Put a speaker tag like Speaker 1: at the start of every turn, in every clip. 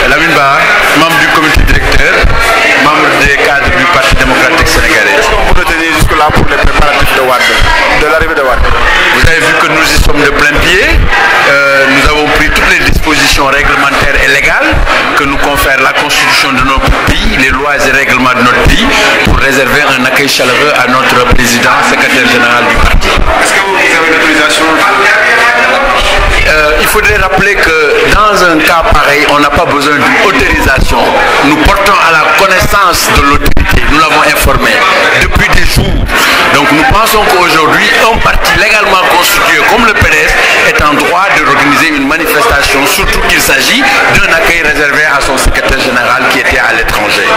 Speaker 1: Lamine Ba, membre du comité directeur, membre des cadres du Parti démocratique sénégalais.
Speaker 2: Qu'est-ce qu'on peut retenir jusque-là pour les préparatifs de l'arrivée de Wade?
Speaker 1: Vous avez vu que nous y sommes de plein pied. Nous avons pris toutes les dispositions réglementaires et légales que nous confère la constitution de notre pays, les lois et règlements de notre pays, pour réserver un accueil chaleureux à notre président, secrétaire général du parti.
Speaker 2: Est-ce que vous avez l'autorisation?
Speaker 1: Il faudrait rappeler que dans un cas pareil, on n'a pas besoin d'une autorisation. Nous portons à la connaissance de l'autorité, nous l'avons informé depuis des jours. Donc nous pensons qu'aujourd'hui, un parti légalement constitué comme le PDS est en droit d'organiser une manifestation, surtout qu'il s'agit d'un accueil réservé à son secrétaire général qui était à l'étranger.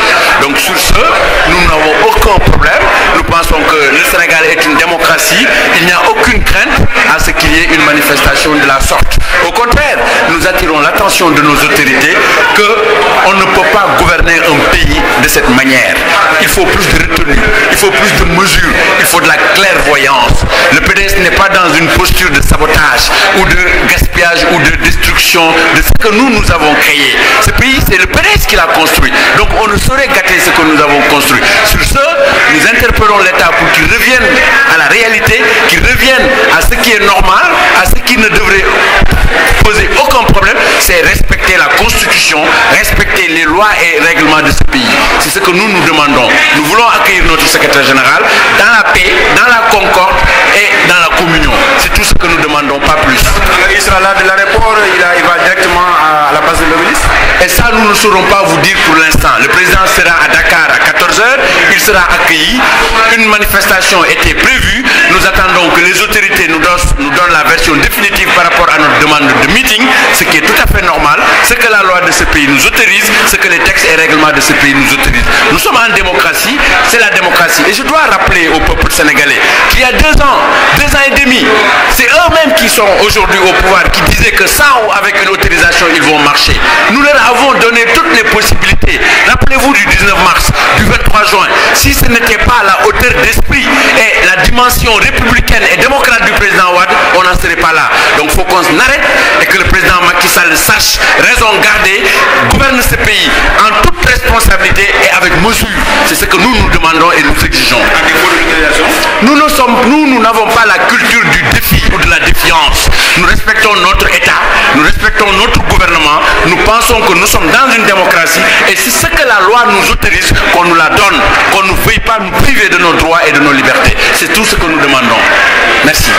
Speaker 1: Donc sur ce, nous n'avons aucun problème. Nous pensons que le Sénégal est une démocratie. Il n'y a aucune crainte à ce qu'il y ait une manifestation de la sorte. Au contraire, nous attirons l'attention de nos autorités qu'on ne peut pas gouverner un pays de cette manière. Il faut plus de retenue, il faut plus de mesures, il faut de la clairvoyance. Le PDS n'est pas dans une posture de sabotage ou de gaspillage ou de destruction de ce que nous avons créé. Ce pays, c'est le PDS qui l'a construit. Donc on ne saurait gâter ce que nous avons construit. Sur ce, nous interpellons l'État pour qu'il revienne à la réalité, qu'il revienne à ce qui est normal, à ce qui ne devrait poser aucun problème, c'est respecter la Constitution, respecter les lois et règlements de ce pays. C'est ce que nous demandons. Nous voulons accueillir notre secrétaire général dans la paix, dans la concorde et dans la communion. C'est tout ce que nous demandons, pas plus.
Speaker 2: Il sera là de l'aéroport, il va directement à la base de l'Obélisque.
Speaker 1: Et ça, nous ne saurons pas vous dire pour l'instant. Le président sera à Dakar à 14 h, il sera accueilli. Une manifestation était prévue. Nous attendons que les autorités nous donnent la version définitive par rapport à notre demande de meeting, ce qui est tout à fait normal, ce que la loi de ce pays nous autorise, ce que les textes et règlements de ce pays nous autorisent. Nous sommes en démocratie, c'est la démocratie. Et je dois rappeler au peuple sénégalais qu'il y a 2 ans et demi, c'est eux-mêmes qui sont aujourd'hui au pouvoir, qui disaient que sans ou avec une autorisation, ils vont marcher. Nous leur avons donné toutes les possibilités. Rappelez-vous du 19 mars, du 23 juin. Si ce n'était pas la hauteur d'esprit et la dimension républicaine et démocrate du président Wade, on n'en serait pas là. Donc il faut qu'on s'arrête et que le président Macky Sall sache, raison garder, gouverne ce pays en toute responsabilité et avec mesure. C'est ce que nous demandons et nous exigeons. Nous n'avons pas la culture du défi ou de la défiance. Nous respectons notre État, nous respectons notre gouvernement, nous pensons que nous sommes dans une démocratie et c'est ce que la loi nous autorise qu'on nous la donne, qu'on ne veuille pas nous priver de nos droits et de nos libertés. C'est tout ce que nous demandons. Merci.